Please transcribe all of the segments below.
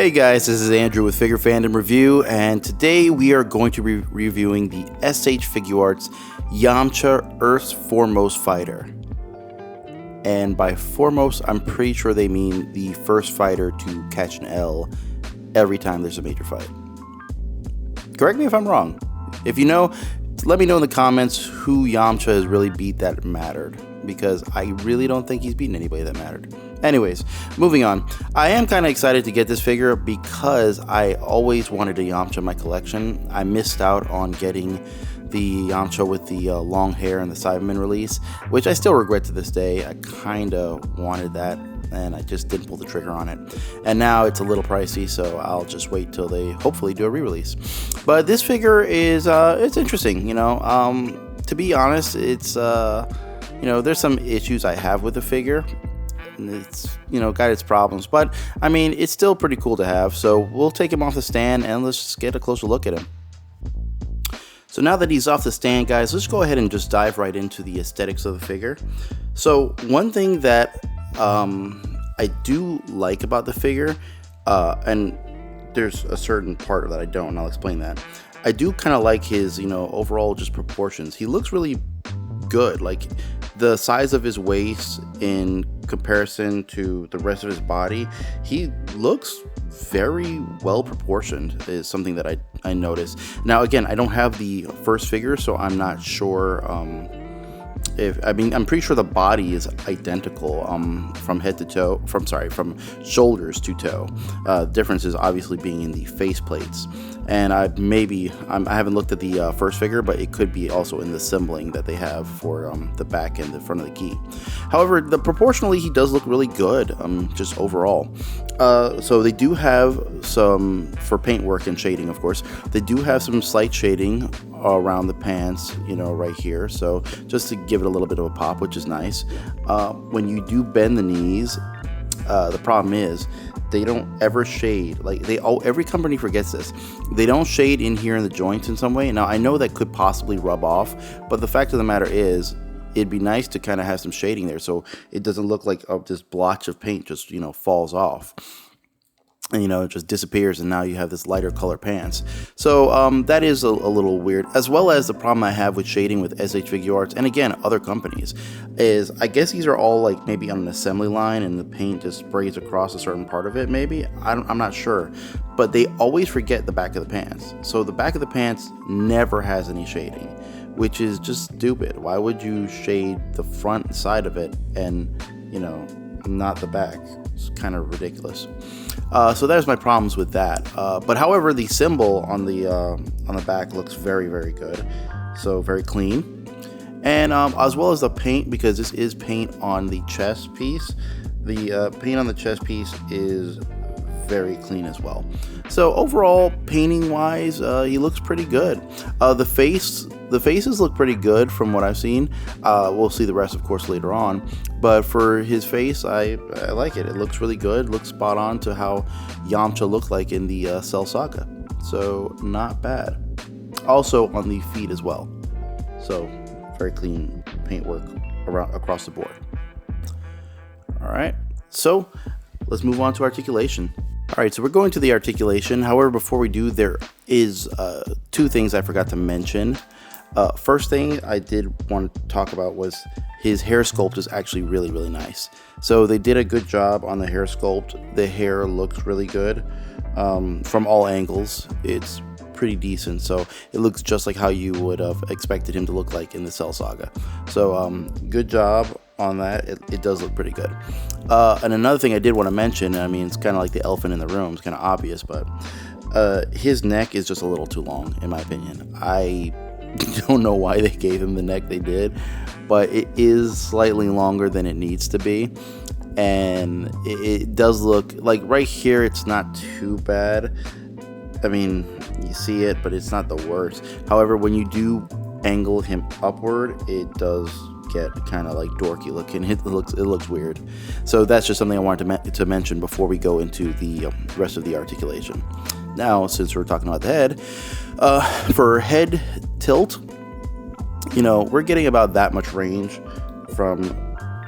Hey guys, this is Andrew with Figure Fandom Review, and today we are going to be reviewing the Sh Figuarts Yamacha Earth's Foremost Fighter. And by foremost, I'm pretty sure they mean the first fighter to catch an L every time there's a major fight. Correct me if I'm wrong. If you know, let me know in the comments who Yamacha has really beat that mattered, because I really don't think he's beaten anybody that mattered. Anyways, moving on. I am kind of excited to get this figure because I always wanted a Yamacha in my collection. I missed out on getting the Yamacha with the long hair and the Cyberman release, which I still regret to this day. I kind of wanted that, and I just didn't pull the trigger on it. And now it's a little pricey, so I'll just wait till they hopefully do a re-release. But this figure is it's interesting, you know. To be honest, it's you know, there's some issues I have with the figure. It's, you know, got its problems, but I mean, it's still pretty cool to have. So we'll take him off the stand and let's just get a closer look at him. So now that he's off the stand, guys, let's go ahead and just dive right into the aesthetics of the figure. So one thing that I do like about the figure, and there's a certain part that I don't, and I'll explain that. I do kind of like his, you know, overall just proportions. He looks really good. Like, the size of his waist in comparison to the rest of his body, he looks very well proportioned, is something that I noticed. Now, again, I don't have the first figure, so I'm not sure I'm pretty sure the body is identical from head to toe, from shoulders to toe. Difference is obviously being in the face plates. And I haven't looked at the first figure, but it could be also in the assembling that they have for the back and the front of the key. However, proportionally, he does look really good, just overall. So they do have some, for paint work and shading, of course, they do have some slight shading around the pants, you know, right here. So just to give it a little bit of a pop, which is nice. When you do bend the knees, the problem is they don't ever shade. Like, every company forgets this. They don't shade in here in the joints in some way. Now, I know that could possibly rub off, but the fact of the matter is, it'd be nice to kind of have some shading there so it doesn't look like this blotch of paint just, you know, falls off. And, you know, it just disappears, and now you have this lighter color pants. So that is a little weird, as well as the problem I have with shading with SH Figuarts, and again, other companies, is I guess these are all like maybe on an assembly line and the paint just sprays across a certain part of it, maybe. I'm not sure. But they always forget the back of the pants. So the back of the pants never has any shading, which is just stupid. Why would you shade the front side of it and, you know, not the back? It's kind of ridiculous. So there's my problems with that. But however, the symbol on the back looks very, very good. So very clean. And as well as the paint, because this is paint on the chest piece. The paint on the chest piece is very clean as well. So overall, painting wise, he looks pretty good. The faces look pretty good from what I've seen. We'll see the rest, of course, later on. But for his face, I like it. It looks really good. Looks spot on to how Yamacha looked like in the Cell Saga. So not bad. Also on the feet as well. So very clean paintwork across the board. All right. So let's move on to articulation. All right, so we're going to the articulation. However, before we do, there is two things I forgot to mention. First thing I did want to talk about was his hair sculpt is actually really, really nice. So they did a good job on the hair sculpt. The hair looks really good from all angles. It's pretty decent. So it looks just like how you would have expected him to look like in the Cell Saga. So good job on that. It does look pretty good. And another thing I did want to mention, I mean, it's kind of like the elephant in the room. It's kind of obvious, but his neck is just a little too long, in my opinion. I don't know why they gave him the neck they did, but it is slightly longer than it needs to be. And it does look like right here, it's not too bad. I mean, you see it, but it's not the worst. However, when you do angle him upward, it does get kind of like dorky looking. It looks weird. So that's just something I wanted to mention before we go into the rest of the articulation. Now, since we're talking about the head, for head tilt, you know, we're getting about that much range from,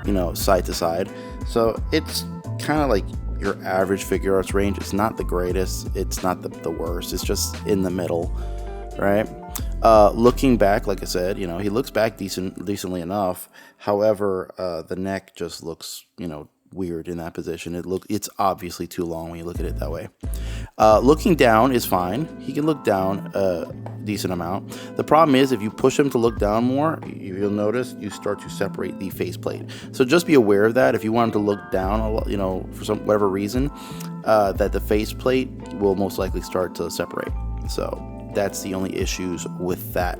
you know, side to side. So it's kind of like your average figure arts range. It's not the greatest, it's not the worst, it's just in the middle, right? Looking back, like I said, you know, he looks back decently enough. However, the neck just looks, you know, weird in that position. It's obviously too long when you look at it that way. Looking down is fine. He can look down a decent amount. The problem is if you push him to look down more, you'll notice you start to separate the faceplate. So just be aware of that. If you want him to look down a lot, you know, for whatever reason, that the faceplate will most likely start to separate. So that's the only issues with that.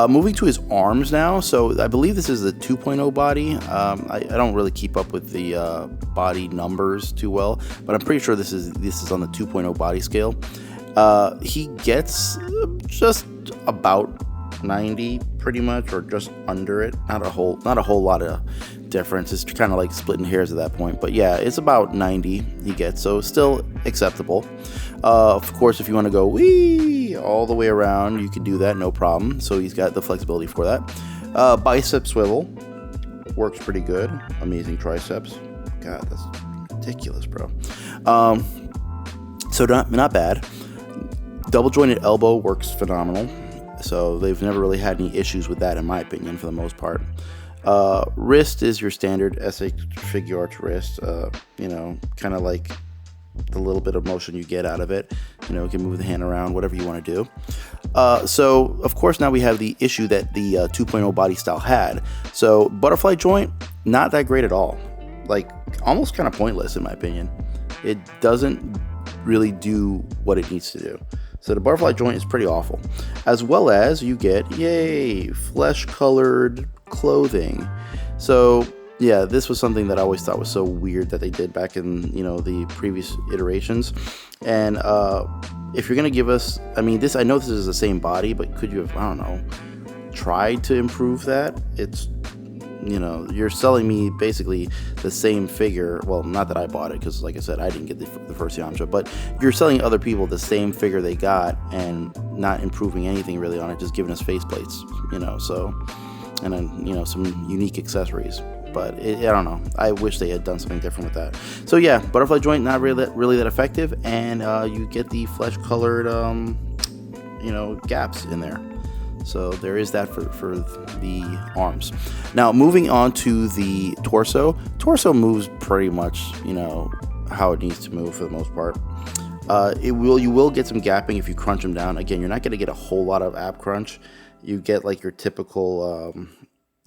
Moving to his arms now. So I believe this is the 2.0 body. I don't really keep up with the body numbers too well, but I'm pretty sure this is on the 2.0 body scale. He gets just about 90 pretty much, or just under it. Not a whole lot of difference. It's kind of like splitting hairs at that point, but yeah, it's about 90 he gets, so still acceptable. Of course, if you want to go wee all the way around, you can do that, no problem. So he's got the flexibility for that. Bicep swivel works pretty good. Amazing triceps. God, that's ridiculous, bro. So not bad. Double jointed elbow works phenomenal. So they've never really had any issues with that, in my opinion, for the most part. Wrist is your standard SH Figuarts wrist. You know, kind of like the little bit of motion you get out of it. You know, you can move the hand around, whatever you want to do. So, of course, now we have the issue that the 2.0 body style had. So, butterfly joint, not that great at all. Like, almost kind of pointless, in my opinion. It doesn't really do what it needs to do. So the butterfly joint is pretty awful. As well as you get, yay, flesh-colored clothing. So yeah, this was something that I always thought was so weird that they did back in, you know, the previous iterations. And if you're gonna give us, I mean, I know this is the same body, but could you have, I don't know, tried to improve that? It's, you know, you're selling me basically the same figure. Well, not that I bought it, because like I said, I didn't get the first Yamcha, but you're selling other people the same figure they got and not improving anything really on it, just giving us faceplates, you know. So, and then, you know, some unique accessories. But I don't know, I wish they had done something different with that. So yeah, butterfly joint, not really that effective, and you get the flesh colored you know, gaps in there. So there is that for the arms. Now moving on to the torso. Torso moves pretty much, you know, how it needs to move for the most part. You will get some gapping if you crunch them down. Again, you're not going to get a whole lot of ab crunch. You get like your typical,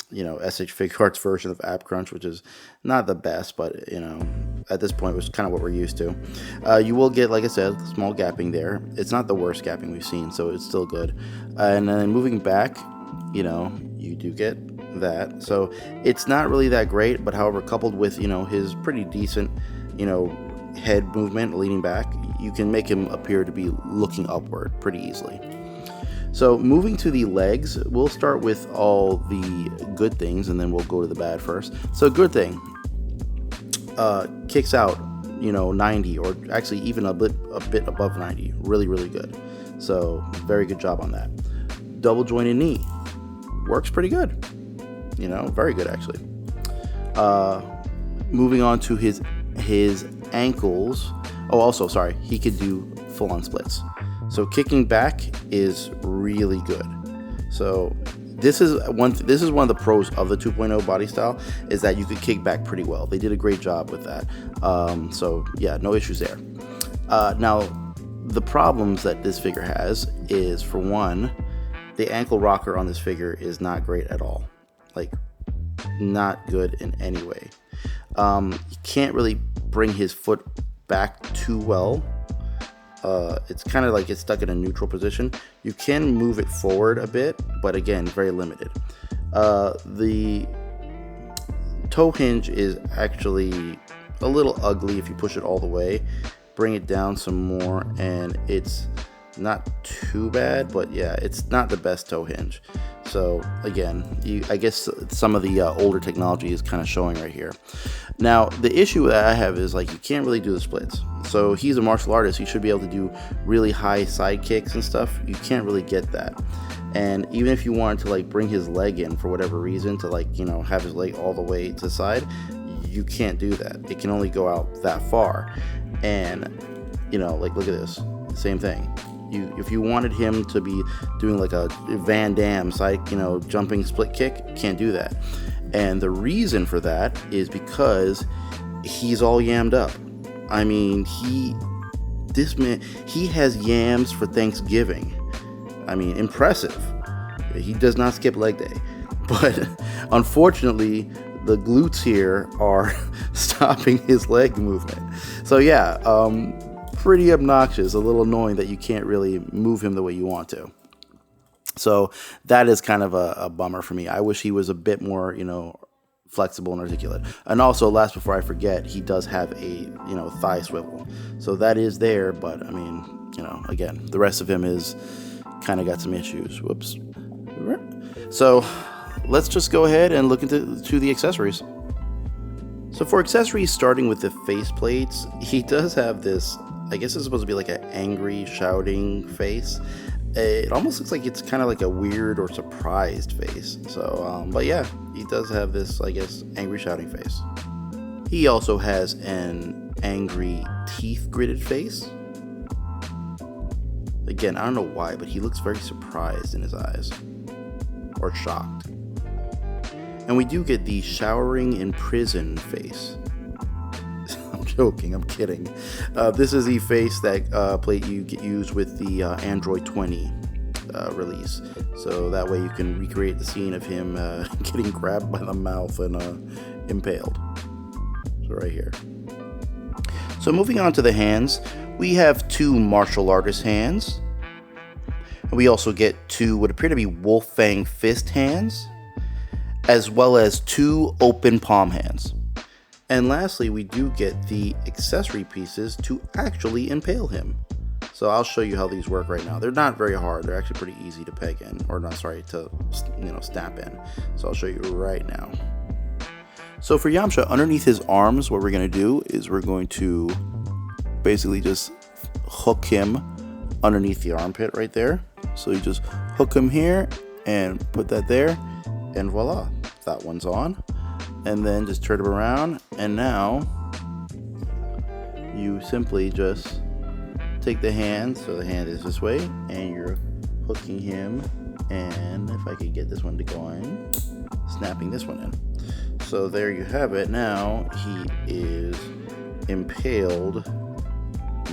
you know, SH Figuarts version of ab crunch, which is not the best, but you know, at this point, was kind of what we're used to. You will get, like I said, small gapping there. It's not the worst gapping we've seen, so it's still good. And then moving back, you know, you do get that. So it's not really that great, but however, coupled with, you know, his pretty decent, you know, head movement leaning back, you can make him appear to be looking upward pretty easily. So moving to the legs, we'll start with all the good things and then we'll go to the bad first. So good thing, kicks out, you know, 90, or actually even a bit above 90. Really, really good. So very good job on that. Double jointed knee works pretty good. You know, very good actually. Moving on to his ankles. Oh, also, sorry, he could do full-on splits. So kicking back is really good. So this is one of the pros of the 2.0 body style, is that you could kick back pretty well. They did a great job with that. So yeah, no issues there. Now, the problems that this figure has is, for one, the ankle rocker on this figure is not great at all. Like, not good in any way. You can't really bring his foot back too well. It's kind of like it's stuck in a neutral position. You can move it forward a bit, but again, very limited. The toe hinge is actually a little ugly if you push it all the way. Bring it down some more, and it's not too bad, but yeah, it's not the best toe hinge. So again, I guess some of the older technology is kind of showing right here. Now, the issue that I have is, like, you can't really do the splits. So he's a martial artist. He should be able to do really high side kicks and stuff. You can't really get that. And even if you wanted to, like, bring his leg in for whatever reason to, like, you know, have his leg all the way to the side, you can't do that. It can only go out that far. And, you know, like, look at this. Same thing. If you wanted him to be doing like a Van Damme side, you know, jumping split kick, can't do that. And the reason for that is because he's all yammed up. I mean, this man, he has yams for Thanksgiving. I mean, impressive. He does not skip leg day. But unfortunately, the glutes here are stopping his leg movement. So yeah, pretty obnoxious, a little annoying that you can't really move him the way you want to. So that is kind of a bummer for me. I wish he was a bit more, you know, flexible and articulate. And also, last before I forget, he does have a, you know, thigh swivel. So that is there, but I mean, you know, again, the rest of him is kind of got some issues. Whoops. So let's just go ahead and look into the accessories. So for accessories, starting with the face plates, he does have this, I guess it's supposed to be like an angry, shouting face. It almost looks like it's kind of like a weird or surprised face. So, but yeah, he does have this, I guess, angry, shouting face. He also has an angry, teeth gritted face. Again, I don't know why, but he looks very surprised in his eyes. Or shocked. And we do get the showering in prison face. I'm joking, I'm kidding. This is the face that plate you get used with the Android 20 release. So that way you can recreate the scene of him getting grabbed by the mouth and impaled. So right here. So moving on to the hands, we have two martial artist hands. And we also get two what appear to be Wolfang fist hands, as well as two open palm hands. And lastly, we do get the accessory pieces to actually impale him. So I'll show you how these work right now. They're not very hard. They're actually pretty easy to peg in, or not, sorry, to, you know, snap in. So I'll show you right now. So for Yamcha, underneath his arms, what we're going to do is we're going to basically just hook him underneath the armpit right there. So you just hook him here and put that there, and voila, that one's on. And then just turn him around, and now you simply just take the hand, so the hand is this way, and you're hooking him, and if I could get this one to go in, snapping this one in. So there you have it. Now he is impaled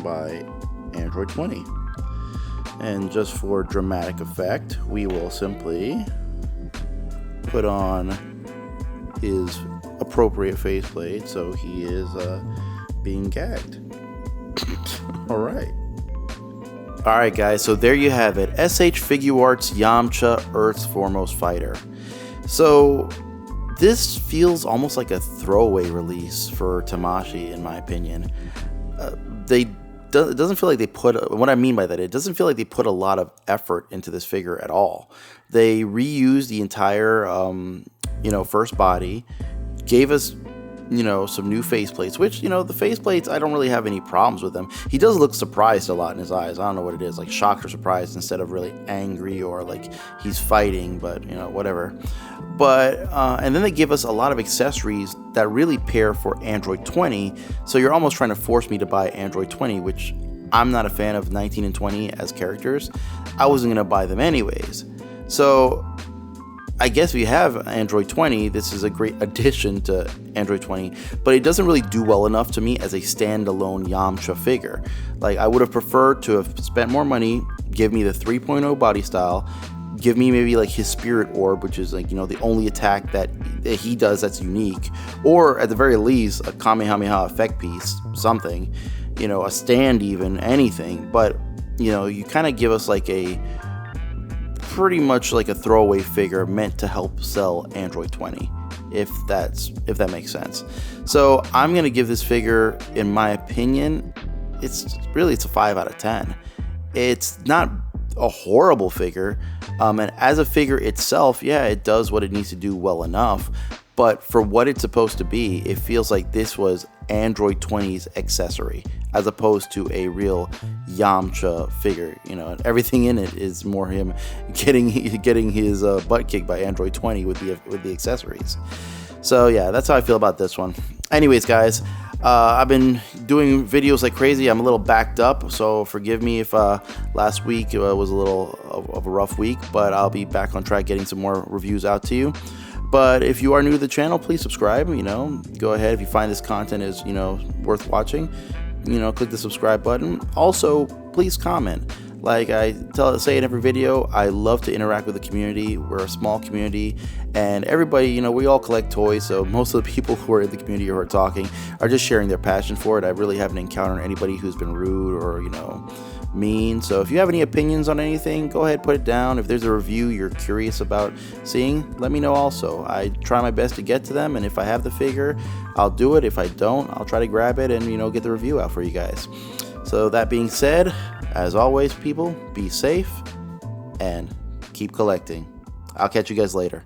by Android 20. And just for dramatic effect, we will simply put on his appropriate faceplate, so he is being gagged. Alright guys, so there you have it. SH Figuarts Yamcha, Earth's Foremost Fighter. So this feels almost like a throwaway release for Tamashii, in my opinion. It doesn't feel like they put, what I mean by that, it doesn't feel like they put a lot of effort into this figure at all. They reused the entire, you know, first body, gave us, you know, some new faceplates, which, you know, the faceplates, I don't really have any problems with them. He does look surprised a lot in his eyes. I don't know what it is, like shocked or surprised instead of really angry or like he's fighting, but, you know, whatever. But, and then they give us a lot of accessories that really pair for Android 20, so you're almost trying to force me to buy Android 20, which I'm not a fan of 19 and 20 as characters. I wasn't going to buy them anyways. So I guess if you have Android 20, this is a great addition to Android 20, but it doesn't really do well enough to me as a standalone Yamcha figure. Like, I would have preferred to have spent more money, give me the 3.0 body style, give me maybe like his spirit orb, which is like, you know, the only attack that he does that's unique, or at the very least a Kamehameha effect piece, something, you know, a stand, even anything. But, you know, you kind of give us like a pretty much like a throwaway figure meant to help sell Android 20, if that makes sense. So I'm gonna give this figure, in my opinion, it's a 5 out of 10. It's not a horrible figure, and as a figure itself, yeah, it does what it needs to do well enough, but for what it's supposed to be, it feels like this was Android 20's accessory as opposed to a real Yamcha figure. You know, and everything in it is more him getting his butt kicked by Android 20 with the accessories. So yeah, that's how I feel about this one. Anyways, guys, I've been doing videos like crazy. I'm a little backed up, so forgive me if last week was a little of a rough week, but I'll be back on track getting some more reviews out to you. But if you are new to the channel, please subscribe. Go ahead if you find this content is worth watching. Click the subscribe button. Also, please comment. Like I say in every video, I love to interact with the community. We're a small community, and everybody, we all collect toys, so most of the people who are in the community who are talking are just sharing their passion for it. I really haven't encountered anybody who's been rude or, mean. So if you have any opinions on anything, go ahead, put it down. If there's a review you're curious about seeing, let me know also. I try my best to get to them, and if I have the figure, I'll do it. If I don't, I'll try to grab it and, get the review out for you guys. So that being said, as always, people, be safe and keep collecting. I'll catch you guys later.